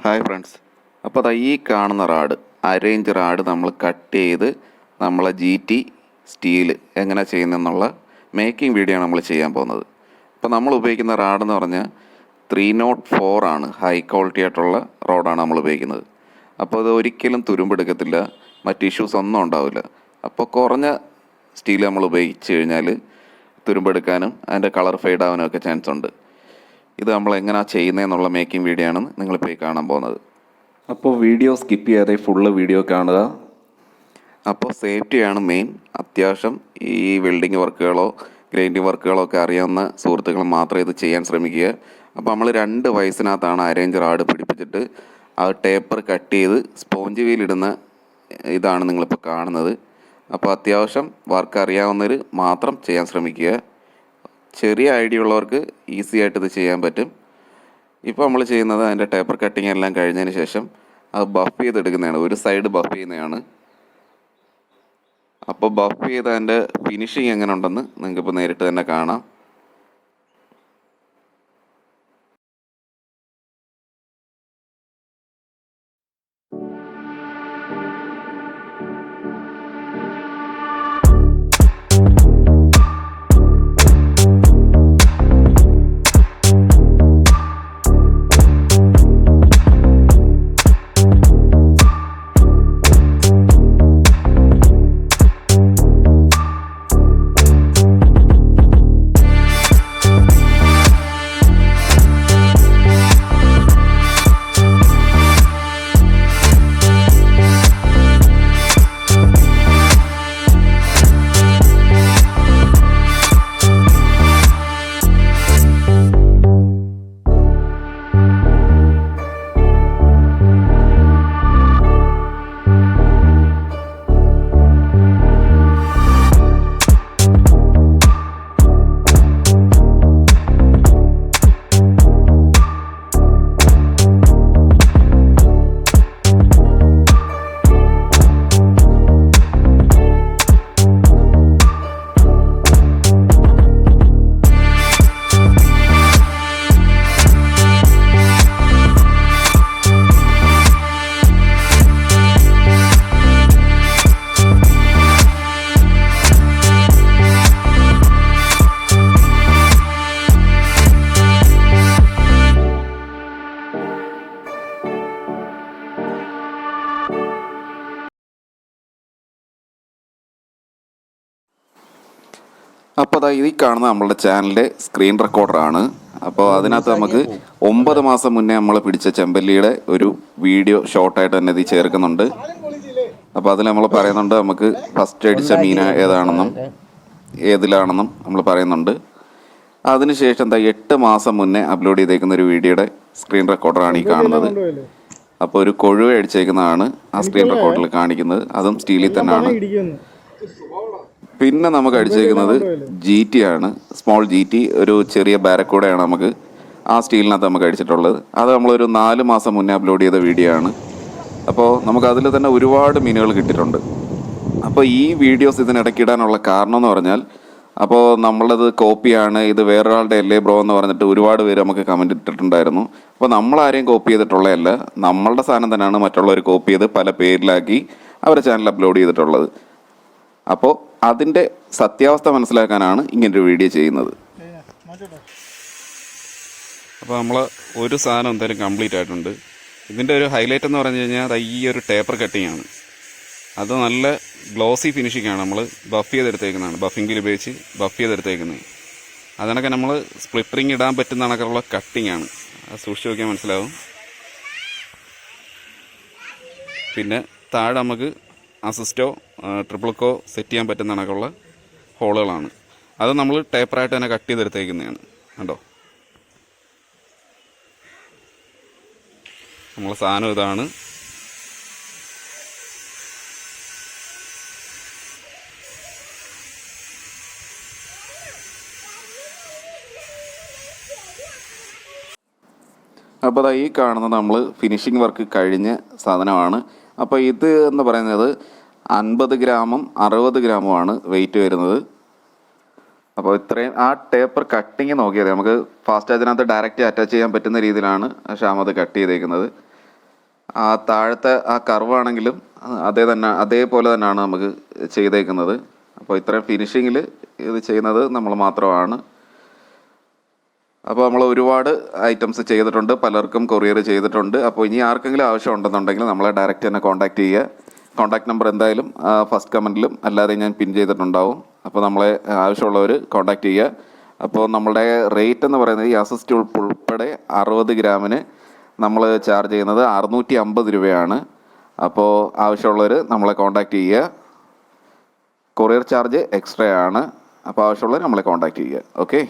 Hi friends, അപ്പോൾ ദാ ഈ കാണുന്ന അരേഞ്ച് റാഡ് നമ്മൾ കട്ട് ചെയ്ത് നമ്മളെ GT സ്റ്റീൽ എങ്ങനെ ചെയ്യുന്നതെന്നുള്ള മേക്കിംഗ് വീഡിയോ ആണ് നമ്മൾ ചെയ്യാൻ പോകുന്നത്. അപ്പോൾ നമ്മൾ ഉപയോഗിക്കുന്ന റാഡെന്ന് പറഞ്ഞാൽ 304 ആണ്, ഹൈ ക്വാളിറ്റി ആയിട്ടുള്ള റോഡാണ് നമ്മൾ ഉപയോഗിക്കുന്നത്. അപ്പോൾ അത് ഒരിക്കലും തുരുമ്പെടുക്കത്തില്ല, മറ്റ് ഇഷ്യൂസ് ഒന്നും ഉണ്ടാവില്ല. അപ്പോൾ കുറഞ്ഞ സ്റ്റീൽ നമ്മൾ ഉപയോഗിച്ച് കഴിഞ്ഞാൽ തുരുമ്പെടുക്കാനും അതിൻ്റെ കളർ ഫെയ്ഡ് ആവാനും ഒക്കെ ചാൻസ് ഉണ്ട്. ഇത് നമ്മൾ എങ്ങനെയാണ് ചെയ്യുന്നതെന്നുള്ള മേക്കിംഗ് വീഡിയോ ആണ് നിങ്ങളിപ്പോൾ ഈ കാണാൻ പോകുന്നത്. അപ്പോൾ വീഡിയോ സ്കിപ്പ് ചെയ്യാതെ ഫുള്ള് വീഡിയോ കാണുക. അപ്പോൾ സേഫ്റ്റിയാണ് മെയിൻ. അത്യാവശ്യം ഈ വെൽഡിങ് വർക്കുകളോ ഗ്രൈൻഡിങ് വർക്കുകളോ ഒക്കെ അറിയാവുന്ന സുഹൃത്തുക്കൾ മാത്രമേ ഇത് ചെയ്യാൻ ശ്രമിക്കുക. അപ്പോൾ നമ്മൾ 2 വയസ്സിനകത്താണ് അരേഞ്ച് റാഡ് പിടിപ്പിച്ചിട്ട് ആ ടേപ്പർ കട്ട് ചെയ്ത് സ്പോഞ്ച് വീലിടുന്ന ഇതാണ് നിങ്ങളിപ്പോൾ കാണുന്നത്. അപ്പോൾ അത്യാവശ്യം വർക്ക് അറിയാവുന്നവർ മാത്രം ചെയ്യാൻ ശ്രമിക്കുക. ചെറിയ ഐഡിയ ഉള്ളവർക്ക് ഈസി ആയിട്ട് ഇത് ചെയ്യാൻ പറ്റും. ഇപ്പോൾ നമ്മൾ ചെയ്യുന്നത് അതിൻ്റെ ടേപ്പർ കട്ടിങ് എല്ലാം കഴിഞ്ഞതിന് ശേഷം അത് ബഫ് ചെയ്തെടുക്കുന്നതാണ്. ഒരു സൈഡ് ബഫ് ചെയ്യുന്നതാണ്. അപ്പോൾ ബഫ് ചെയ്ത് അതിൻ്റെ ഫിനിഷിങ് എങ്ങനെ ഉണ്ടെന്ന് നിങ്ങൾക്കിപ്പോൾ നേരിട്ട് തന്നെ കാണാം. അപ്പോൾ അതാ ഈ കാണുന്ന നമ്മളുടെ ചാനലിൻ്റെ സ്ക്രീൻ റെക്കോർഡറാണ്. അപ്പോൾ അതിനകത്ത് നമുക്ക് 9 മാസം മുന്നേ നമ്മൾ പിടിച്ച ചെമ്പല്ലിയുടെ ഒരു വീഡിയോ ഷോർട്ടായിട്ട് തന്നെ ഇത് ചേർക്കുന്നുണ്ട്. അപ്പോൾ അതിൽ നമ്മൾ പറയുന്നുണ്ട് നമുക്ക് ഫസ്റ്റ് അടിച്ച മീന ഏതാണെന്നും ഏതിലാണെന്നും നമ്മൾ പറയുന്നുണ്ട്. അതിനുശേഷം എന്താ 8 മാസം മുന്നേ അപ്ലോഡ് ചെയ്തേക്കുന്ന ഒരു വീഡിയോയുടെ സ്ക്രീൻ റെക്കോർഡറാണ് ഈ കാണുന്നത്. അപ്പോൾ ഒരു കൊഴുവ അടിച്ചേക്കുന്നതാണ് ആ സ്ക്രീൻ റെക്കോർഡിൽ കാണിക്കുന്നത്. അതും സ്റ്റീലിൽ തന്നെയാണ്. പിന്നെ നമുക്ക് അടിച്ചേക്കുന്നത് GT ആണ്, സ്മോൾ GT, ഒരു ചെറിയ ബാരക്കൂടെയാണ് നമുക്ക് ആ സ്റ്റീലിനകത്ത് നമുക്ക് അടിച്ചിട്ടുള്ളത്. അത് നമ്മളൊരു 4 മാസം മുന്നേ അപ്ലോഡ് ചെയ്ത വീഡിയോ ആണ്. അപ്പോൾ നമുക്ക് അതിൽ തന്നെ ഒരുപാട് മീനുകൾ കിട്ടിയിട്ടുണ്ട്. അപ്പോൾ ഈ വീഡിയോസ് ഇതിനിടയ്ക്കിടാനുള്ള കാരണം എന്ന് പറഞ്ഞാൽ, അപ്പോൾ നമ്മളത് കോപ്പിയാണ്, ഇത് വേറൊരാളുടെ അല്ലേ ബ്രോ എന്ന് പറഞ്ഞിട്ട് ഒരുപാട് പേര് നമുക്ക് കമൻറ്റ് ഇട്ടിട്ടുണ്ടായിരുന്നു. അപ്പോൾ നമ്മളാരെയും കോപ്പി ചെയ്തിട്ടുള്ളതല്ല, നമ്മളുടെ സാധനം തന്നെയാണ് മറ്റുള്ളവർ കോപ്പി ചെയ്ത് പല പേരിലാക്കി അവരുടെ ചാനൽ അപ്ലോഡ് ചെയ്തിട്ടുള്ളത്. അപ്പോൾ അതിൻ്റെ സത്യാവസ്ഥ മനസ്സിലാക്കാനാണ് ഇങ്ങനൊരു വീഡിയോ ചെയ്യുന്നത്. അപ്പോൾ നമ്മൾ ഒരു സാധനം എന്തായാലും കംപ്ലീറ്റ് ആയിട്ടുണ്ട്. ഇതിൻ്റെ ഒരു ഹൈലൈറ്റ് എന്ന് പറഞ്ഞു കഴിഞ്ഞാൽ ഈ ഒരു ടേപ്പർ കട്ടിങ് ആണ്. അത് നല്ല ഗ്ലോസി ഫിനിഷിംഗ് ആണ്. നമ്മൾ ബഫ് ചെയ്തെടുത്തേക്കുന്നതാണ്, ബഫിംഗ് വീൽ ഉപയോഗിച്ച് ബഫ് ചെയ്തെടുത്തേക്കുന്നത്. അതിനൊക്കെ നമ്മൾ സ്പ്ലിറ്ററിങ് ഇടാൻ പറ്റുന്ന കണക്കുള്ള കട്ടിങ് ആണ്. അത് സൂക്ഷിച്ച് നോക്കിയാൽ മനസ്സിലാവും. പിന്നെ താഴെ നമുക്ക് അസിസ്റ്റോ ട്രിപ്പിൾക്കോ സെറ്റ് ചെയ്യാൻ പറ്റുന്ന കണക്കുള്ള ഹോളുകളാണ്. അത് നമ്മൾ ടേപ്പറായിട്ട് തന്നെ കട്ട് ചെയ്തെടുത്തേക്കുന്നതാണ്. കണ്ടോ, നമ്മളെ സാധനം ഇതാണ്. അപ്പോൾ അതാ ഈ കാണുന്നത് നമ്മൾ ഫിനിഷിംഗ് വർക്ക് കഴിഞ്ഞ സാധനമാണ്. അപ്പോൾ ഇത് എന്ന് പറയുന്നത് 50 ഗ്രാമും 60 ഗ്രാമുമാണ് വെയിറ്റ് വരുന്നത്. അപ്പോൾ ഇത്രയും ആ ടേപ്പർ കട്ടിങ് നോക്കിയാൽ നമുക്ക് ഫാസ്റ്റ് ചാർജിനകത്ത് ഡയറക്റ്റ് അറ്റാച്ച് ചെയ്യാൻ പറ്റുന്ന രീതിയിലാണ് ഷ്യാം അത് കട്ട് ചെയ്തേക്കുന്നത്. ആ താഴത്തെ ആ കർവാണെങ്കിലും അതേപോലെ തന്നെയാണ് നമുക്ക് ചെയ്തേക്കുന്നത്. അപ്പോൾ ഇത്രയും ഫിനിഷിങ്ങിൽ ഇത് ചെയ്യുന്നത് നമ്മൾ മാത്രമാണ്. അപ്പോൾ നമ്മൾ ഒരുപാട് ഐറ്റംസ് ചെയ്തിട്ടുണ്ട്, പലർക്കും കൊറിയർ ചെയ്തിട്ടുണ്ട്. അപ്പോൾ ഇനി ആർക്കെങ്കിലും ആവശ്യം ഉണ്ടെന്നുണ്ടെങ്കിൽ നമ്മളെ ഡയറക്റ്റ് തന്നെ കോൺടാക്റ്റ് ചെയ്യുക. കോൺടാക്ട് നമ്പർ എന്തായാലും ഫസ്റ്റ് കമൻറ്റിലും അല്ലാതെ ഞാൻ പിൻ ചെയ്തിട്ടുണ്ടാവും. അപ്പോൾ നമ്മളെ ആവശ്യമുള്ളവർ കോൺടാക്റ്റ് ചെയ്യുക. അപ്പോൾ നമ്മളുടെ റേറ്റ് എന്ന് പറയുന്നത് ഈ അസിസ്റ്റ് ഉൾപ്പെടെ 60 ഗ്രാമിന് നമ്മൾ ചാർജ് ചെയ്യുന്നത് 650 രൂപയാണ്. അപ്പോൾ ആവശ്യമുള്ളവർ നമ്മളെ കോൺടാക്റ്റ് ചെയ്യുക. കൊറിയർ ചാർജ് എക്സ്ട്രാ ആണ്. അപ്പോൾ ആവശ്യമുള്ളവർ നമ്മളെ കോൺടാക്റ്റ് ചെയ്യുക. ഓക്കെ.